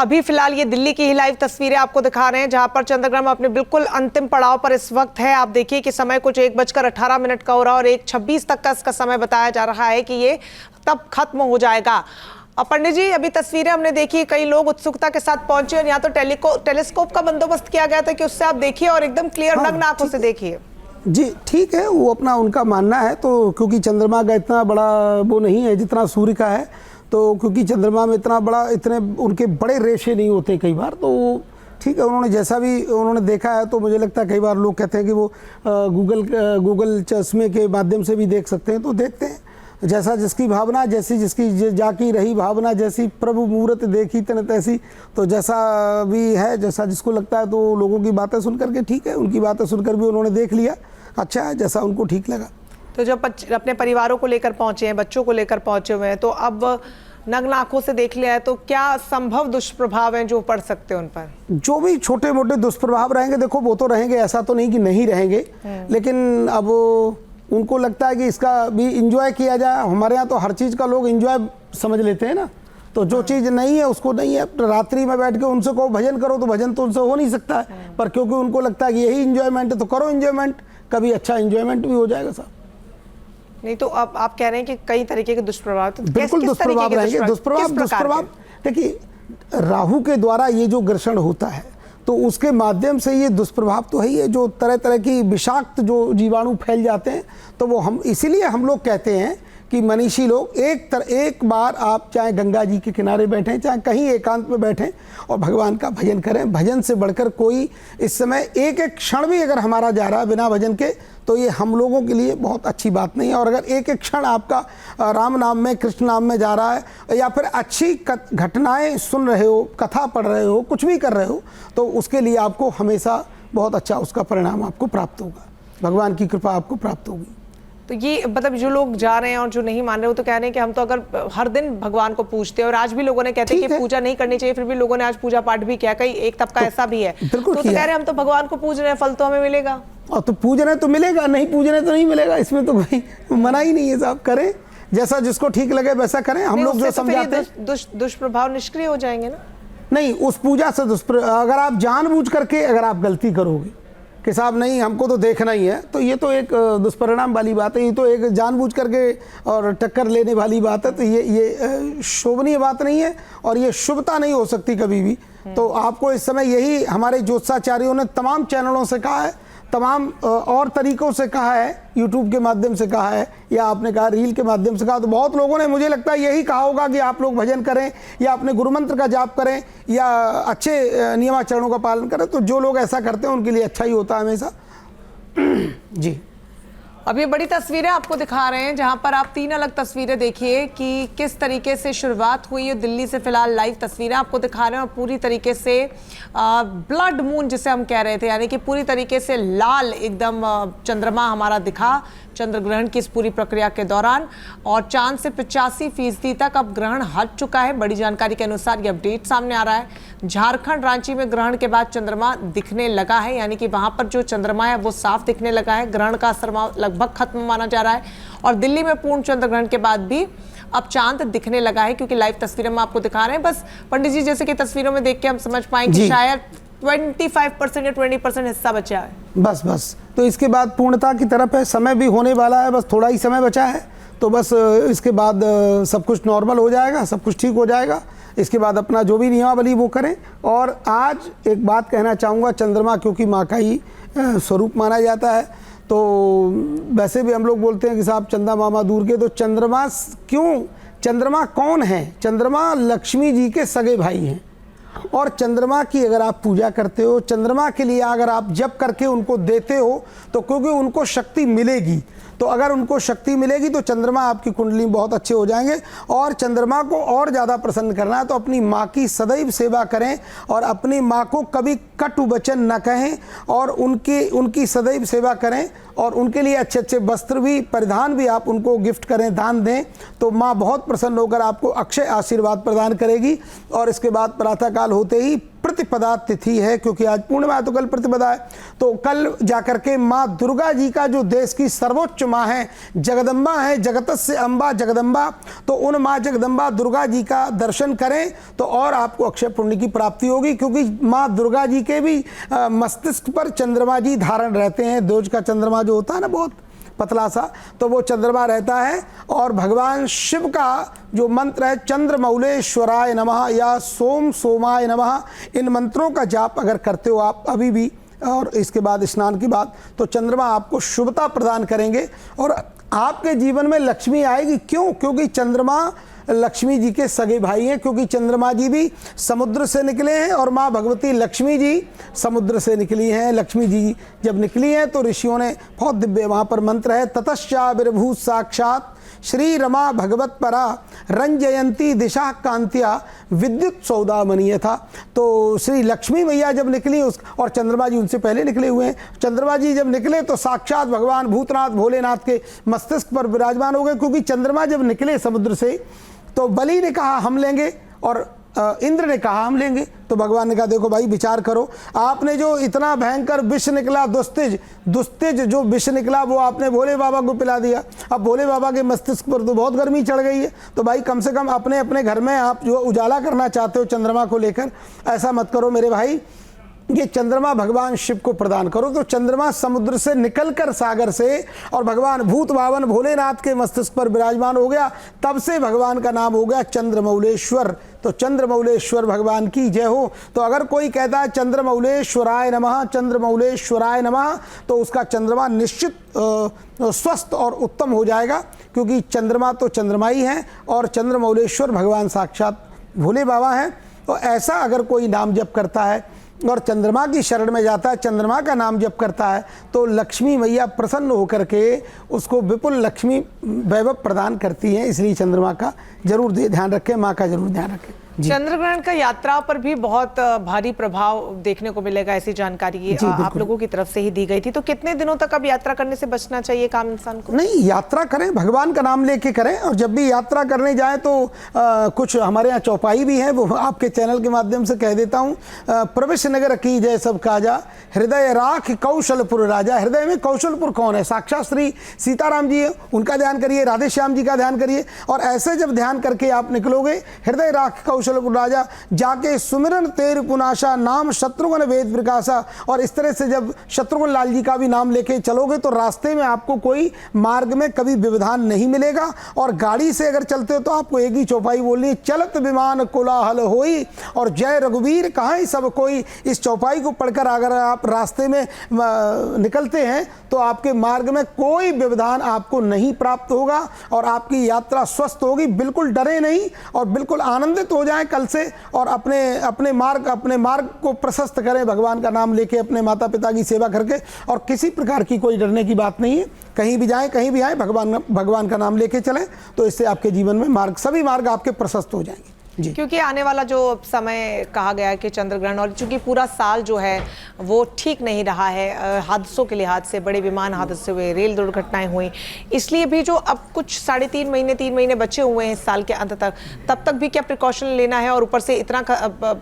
अभी फिलहाल ये दिल्ली की ही लाइव तस्वीरें आपको दिखा रहे हैं, जहां पर चंद्रग्रहण अपने बिल्कुल अंतिम पड़ाव पर इस वक्त है। आप देखिए कि समय कुछ 1:18 का हो रहा है और 1:26 तक का इसका समय बताया जा रहा है कि ये तब खत्म हो जाएगा। पंडित जी, अभी तस्वीरें हमने देखी, कई लोग उत्सुकता के साथ पहुंचे और यहाँ तो टेलीस्कोप का बंदोबस्त किया गया था कि उससे आप देखिए और एकदम क्लियर नग्न आंखों से देखिए। जी ठीक है, वो अपना उनका मानना है। तो क्योंकि चंद्रमा का इतना बड़ा वो नहीं है जितना सूर्य का है, तो क्योंकि चंद्रमा में इतने उनके बड़े रेशे नहीं होते कई बार, तो ठीक है, उन्होंने जैसा भी उन्होंने देखा है। तो मुझे लगता है कई बार लोग कहते हैं कि वो गूगल चश्मे के माध्यम से भी देख सकते हैं, तो देखते हैं। जैसा जिसकी भावना, जैसी जिसकी जाकी रही भावना, जैसी प्रभु मूरत देखी तन तैसी। तो जैसा भी है, जैसा जिसको लगता है, तो लोगों की बातें सुन करके ठीक है, उनकी बातें सुनकर भी उन्होंने देख लिया, अच्छा है, जैसा उनको ठीक लगा। तो जब अपने परिवारों को लेकर पहुंचे हैं, बच्चों को लेकर पहुंचे हुए हैं, तो अब नग्न आंखों से देख लिया है, तो क्या संभव दुष्प्रभाव हैं जो पड़ सकते हैं उन पर? जो भी छोटे मोटे दुष्प्रभाव रहेंगे, देखो वो तो रहेंगे, ऐसा तो नहीं कि नहीं रहेंगे, लेकिन अब उनको लगता है कि इसका भी इंजॉय किया जाए। हमारे यहाँ तो हर चीज़ का लोग इंजॉय समझ लेते हैं ना, तो जो चीज़ नहीं है उसको नहीं है। रात्रि में बैठ के उनसे कहो भजन करो, तो भजन तो उनसे हो नहीं सकता है, पर क्योंकि उनको लगता है कि यही इंजॉयमेंट है, तो करो इंजॉयमेंट, कभी अच्छा इंजॉयमेंट भी हो जाएगा साहब। नहीं तो अब आप कह रहे हैं कि कई तरीके के दुष्प्रभाव, तो बिल्कुल दुष्प्रभाव रहेंगे। दुष्प्रभाव देखिए, राहु के द्वारा ये जो ग्रसण होता है, तो उसके माध्यम से ये दुष्प्रभाव तो है ही है, जो तरह तरह की विषाक्त जो जीवाणु फैल जाते हैं। तो वो हम इसीलिए हम लोग कहते हैं कि मनीषी लोग एक बार आप चाहे गंगा जी के किनारे बैठें, चाहे कहीं एकांत में बैठें और भगवान का भजन करें। भजन से बढ़कर कोई इस समय एक एक क्षण भी अगर हमारा जा रहा है बिना भजन के, तो ये हम लोगों के लिए बहुत अच्छी बात नहीं है। और अगर एक एक क्षण आपका राम नाम में, कृष्ण नाम में जा रहा है, या फिर अच्छी घटनाएं सुन रहे हो, कथा पढ़ रहे हो, कुछ भी कर रहे हो, तो उसके लिए आपको हमेशा बहुत अच्छा उसका परिणाम आपको प्राप्त होगा, भगवान की कृपा आपको प्राप्त होगी। तो ये मतलब जो लोग जा रहे हैं और जो नहीं मान रहे, वो तो कह रहे हैं कि हम तो अगर हर दिन भगवान को पूजते हैं, और आज भी लोगों ने कहते हैं कि पूजा नहीं करनी चाहिए, फिर भी लोगों ने आज पूजा पाठ भी किया। कई एक तबका ऐसा भी है, तो कह रहे हैं हम तो भगवान को पूज रहे हैं, फल तो हमें मिलेगा। और तो पूज रहे तो मिलेगा, नहीं पूज रहे तो नहीं मिलेगा, इसमें तो कोई मना ही नहीं है साहब। करें जैसा जिसको ठीक लगे वैसा करें। हम लोग जो समझाते हैं दुष्प्रभाव निष्क्रिय हो जाएंगे ना। नहीं, उस पूजा से अगर आप जानबूझ करके अगर आप गलती करोगे कि साहब नहीं हमको तो देखना ही है, तो ये तो एक दुष्परिणाम वाली बात है। ये तो एक जानबूझ करके और टक्कर लेने वाली बात है। तो ये शोभनीय बात नहीं है और ये शुभता नहीं हो सकती कभी भी। तो आपको इस समय यही हमारे ज्योतिषाचार्यों ने तमाम चैनलों से कहा है, तमाम और तरीक़ों से कहा है, यूट्यूब के माध्यम से कहा है, या आपने कहा रील के माध्यम से कहा। तो बहुत लोगों ने मुझे लगता है यही कहा होगा कि आप लोग भजन करें, या अपने गुरु मंत्र का जाप करें, या अच्छे नियमाचरणों का पालन करें। तो जो लोग ऐसा करते हैं उनके लिए अच्छा ही होता है हमेशा। जी, अब ये बड़ी तस्वीरें आपको दिखा रहे हैं, जहां पर आप 3 अलग तस्वीरें देखिए कि किस तरीके से शुरुआत हुई है। दिल्ली से फिलहाल लाइव तस्वीरें आपको दिखा रहे हैं और पूरी तरीके से ब्लड मून जिसे हम कह रहे थे, यानी कि पूरी तरीके से लाल एकदम चंद्रमा हमारा दिखा चंद्र ग्रहण की इस पूरी प्रक्रिया के दौरान। और चांद से 85% तक अब ग्रहण हट चुका है। बड़ी जानकारी के अनुसार ये अपडेट सामने आ रहा है। झारखंड रांची में ग्रहण के बाद चंद्रमा दिखने लगा है, यानी कि वहां पर जो चंद्रमा है वो साफ दिखने लगा है। ग्रहण का असर लगभग खत्म माना जा रहा है। और दिल्ली में पूर्ण चंद्र ग्रहण के बाद भी अब चांद दिखने लगा है, क्योंकि लाइव तस्वीरें हम आपको दिखा रहे हैं। बस पंडित जी, जैसे कि तस्वीरों में देख के हम समझ पाएंगे शायद 25% या 20% हिस्सा बचा है। बस तो इसके बाद पूर्णता की तरफ है। समय भी होने वाला है, बस थोड़ा ही समय बचा है। तो बस इसके बाद सब कुछ नॉर्मल हो जाएगा, सब कुछ ठीक हो जाएगा। इसके बाद अपना जो भी नियमावली वो करें। और आज एक बात कहना चाहूँगा, चंद्रमा क्योंकि माँ का ही स्वरूप माना जाता है, तो वैसे भी हम लोग बोलते हैं कि साहब चंदा मामा दूर के। तो चंद्रमा क्यों, चंद्रमा कौन है? चंद्रमा लक्ष्मी जी के सगे भाई हैं। और चंद्रमा की अगर आप पूजा करते हो, चंद्रमा के लिए अगर आप जप करके उनको देते हो, तो क्योंकि उनको शक्ति मिलेगी। तो अगर उनको शक्ति मिलेगी तो चंद्रमा आपकी कुंडली में बहुत अच्छे हो जाएंगे। और चंद्रमा को और ज़्यादा प्रसन्न करना है तो अपनी माँ की सदैव सेवा करें, और अपनी माँ को कभी कटु वचन न कहें, और उनकी सदैव सेवा करें, और उनके लिए अच्छे अच्छे वस्त्र भी परिधान भी आप उनको गिफ्ट करें, दान दें। तो माँ बहुत प्रसन्न होकर आपको अक्षय आशीर्वाद प्रदान करेगी। और इसके बाद प्रातःकाल होते ही प्रतिपदा तिथि है, क्योंकि आज पूर्णिमा है तो कल प्रतिपदा है। तो कल जाकर के माँ दुर्गा जी का, जो देश की सर्वोच्च माँ है, जगदम्बा है, जगतस्य अम्बा जगदम्बा, तो उन माँ जगदम्बा दुर्गा जी का दर्शन करें तो और आपको अक्षय पुण्य की प्राप्ति होगी। क्योंकि माँ दुर्गा जी के भी मस्तिष्क पर चंद्रमा जी धारण रहते हैं। दोज का चंद्रमा जो होता है ना, बहुत पतला सा, तो वो चंद्रमा रहता है। और भगवान शिव का जो मंत्र है, चंद्रमौलेश्वराय नमः या सोम सोमाय नमः, इन मंत्रों का जाप अगर करते हो आप अभी भी, और इसके बाद स्नान के बाद, तो चंद्रमा आपको शुभता प्रदान करेंगे और आपके जीवन में लक्ष्मी आएगी। क्यों? क्योंकि चंद्रमा लक्ष्मी जी के सगे भाई हैं, क्योंकि चंद्रमा जी भी समुद्र से निकले हैं और माँ भगवती लक्ष्मी जी समुद्र से निकली हैं। लक्ष्मी जी जब निकली हैं तो ऋषियों ने बहुत दिव्य वहाँ पर मंत्र है, ततश्चाविर्भूत साक्षात श्री रमा भगवत परा रंजयंती दिशा कांत्या विद्युत सौदामनीय था। तो श्री लक्ष्मी मैया जब निकली और चंद्रमा जी उनसे पहले निकले हुए हैं। चंद्रमा जी जब निकले तो साक्षात भगवान भूतनाथ भोलेनाथ के मस्तिष्क पर विराजमान हो गए। क्योंकि चंद्रमा जब निकले समुद्र से तो बलि ने कहा हम लेंगे और इंद्र ने कहा हम लेंगे। तो भगवान ने कहा देखो भाई विचार करो, आपने जो इतना भयंकर विष निकला, दुस्तेज जो विष निकला वो आपने भोले बाबा को पिला दिया। अब भोले बाबा के मस्तिष्क पर तो बहुत गर्मी चढ़ गई है। तो भाई कम से कम अपने अपने घर में आप जो उजाला करना चाहते हो चंद्रमा को लेकर, ऐसा मत करो मेरे भाई, ये चंद्रमा भगवान शिव को प्रदान करो। तो चंद्रमा समुद्र से निकलकर सागर से और भगवान भूत बावन भोलेनाथ के मस्तिष्क पर विराजमान हो गया, तब से भगवान का नाम हो गया चंद्रमौलेश्वर। तो चंद्रमौलेश्वर भगवान की जय हो। तो अगर कोई कहता है चंद्रमौलेश्वराय नमः, चंद्रमौलेश्वराय नमः, तो उसका चंद्रमा निश्चित स्वस्थ और उत्तम हो जाएगा। क्योंकि चंद्रमा तो चंद्रमा ही है और चंद्रमौलेश्वर भगवान साक्षात भोले बाबा हैं। तो ऐसा अगर कोई नाम जप करता है और चंद्रमा की शरण में जाता है, चंद्रमा का नाम जप करता है, तो लक्ष्मी मैया प्रसन्न होकर के उसको विपुल लक्ष्मी वैभव प्रदान करती हैं। इसलिए चंद्रमा का जरूर ध्यान रखें, माँ का जरूर ध्यान रखें। चंद्रग्रहण का यात्रा पर भी बहुत भारी प्रभाव देखने को मिलेगा, ऐसी जानकारी आप लोगों की तरफ से ही दी गई थी। तो कितने दिनों तक अब यात्रा करने से बचना चाहिए काम इंसान को? नहीं, यात्रा करें, भगवान का नाम लेके करें। और जब भी यात्रा करने जाए तो कुछ हमारे यहाँ चौपाई भी है, वो आपके चैनल के माध्यम से कह देता हूँ। प्रवेश नगर की जय सब काजा, हृदय राख कौशलपुर राजा। हृदय में कौशलपुर कौन है? साक्षात श्री सीताराम जी है, उनका ध्यान करिए, राधे श्याम जी का ध्यान करिए। और ऐसे जब ध्यान करके आप निकलोगे, हृदय राख कौशलपुर राजा, जाके सुमिरन तेर पुनाशा, नाम शत्रुघ्न वेद प्रकाशा। और इस तरह से जब शत्रुघ्न लाल जी का भी नाम लेके चलोगे तो रास्ते में आपको कोई मार्ग में कभी व्यवधान नहीं मिलेगा। और गाड़ी से अगर चलते हो तो आपको एक ही चौपाई बोलनी है, चलत विमान कोलाहल होई और जय रघुवीर कहाँ सब कोई। इस चौपाई को पढ़कर अगर आप रास्ते में निकलते हैं तो आपके मार्ग में कोई व्यवधान आपको नहीं प्राप्त होगा और आपकी यात्रा स्वस्थ होगी। बिल्कुल डरे नहीं और बिल्कुल आनंदित हो जाएं कल से, और अपने मार्ग को प्रशस्त करें भगवान का नाम लेके, अपने माता पिता की सेवा करके। और किसी प्रकार की कोई डरने की बात नहीं है, कहीं भी जाएं कहीं भी आए, भगवान का नाम लेके चलें, तो इससे आपके जीवन में सभी मार्ग आपके प्रशस्त हो जाएंगे। क्योंकि आने वाला जो समय कहा गया है कि चंद्रग्रहण, और चूंकि पूरा साल जो है वो ठीक नहीं रहा है, हादसों के लिहाज से बड़े विमान हादसे हुए, रेल दुर्घटनाएं हुई, इसलिए भी जो अब कुछ 3.5 महीने बचे हुए हैं इस साल के अंत तक, तब तक भी क्या प्रिकॉशन लेना है? और ऊपर से इतना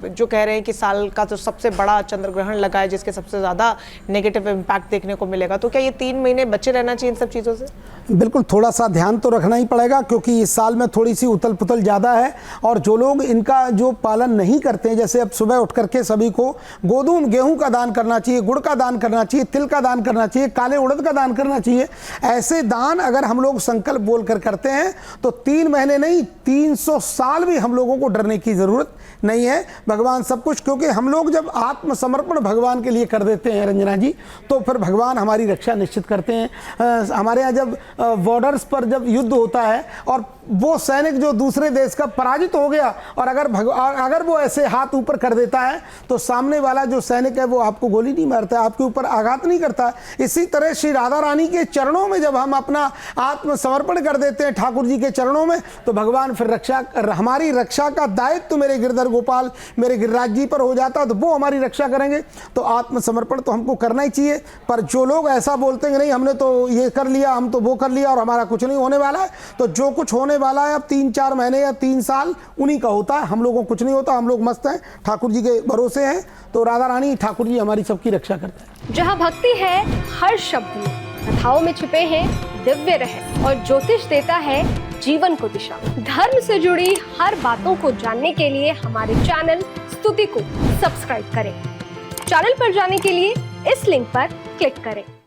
जो कह रहे हैं कि साल का जो सबसे बड़ा चंद्रग्रहण लगा है जिसके सबसे ज़्यादा नेगेटिव इम्पैक्ट देखने को मिलेगा, तो क्या ये 3 महीने बचे रहना चाहिए इन सब चीज़ों से? बिल्कुल, थोड़ा सा ध्यान तो रखना ही पड़ेगा, क्योंकि इस साल में थोड़ी सी उथल पुथल ज़्यादा है। और जो लोग इनका जो पालन नहीं करते हैं, जैसे अब सुबह उठ करके सभी को गोधूम गेहूं का दान करना चाहिए, गुड़ का दान करना चाहिए, तिल का दान करना चाहिए, काले उड़द का दान करना चाहिए। ऐसे दान अगर हम लोग संकल्प बोलकर करते हैं तो 3 महीने नहीं 300 साल भी हम लोगों को डरने की जरूरत नहीं है। भगवान सब कुछ, क्योंकि हम लोग जब आत्मसमर्पण भगवान के लिए कर देते हैं रंजना जी, तो फिर भगवान हमारी रक्षा निश्चित करते हैं। हमारे यहाँ जब बॉर्डर्स पर जब युद्ध होता है और वो सैनिक जो दूसरे देश का पराजित हो गया और अगर वो ऐसे हाथ ऊपर कर देता है तो सामने वाला जो सैनिक है वो आपको गोली नहीं मारता है, आपके ऊपर आघात नहीं करता। इसी तरह श्री राधा रानी के चरणों में जब हम अपना आत्मसमर्पण कर देते हैं ठाकुर जी के चरणों में, तो भगवान फिर हमारी रक्षा का दायित्व मेरे गिरधर गोपाल मेरे गिरिराज जी पर हो जाता तो वो हमारी रक्षा करेंगे। तो आत्मसमर्पण तो हमको करना ही चाहिए। पर जो लोग ऐसा बोलते हैं नहीं हमने तो ये कर लिया, हम तो वो कर लिया और हमारा कुछ नहीं होने वाला है, तो जो कुछ होने वाला है अब 3-4 महीने या 3 साल उन्हीं का होता है। हम लोगों को कुछ नहीं होता, हम लोग मस्त हैं, ठाकुर जी के भरोसे हैं। तो राधा रानी ठाकुर जी हमारी सबकी रक्षा करते हैं। जहाँ भक्ति है हर शब्द में, कथाओं में छिपे हैं दिव्य रहस्य और ज्योतिष देता है जीवन को दिशा। धर्म से जुड़ी हर बातों को जानने के लिए हमारे चैनल स्तुति को सब्सक्राइब करें। चैनल पर जाने के लिए इस लिंक पर क्लिक करें।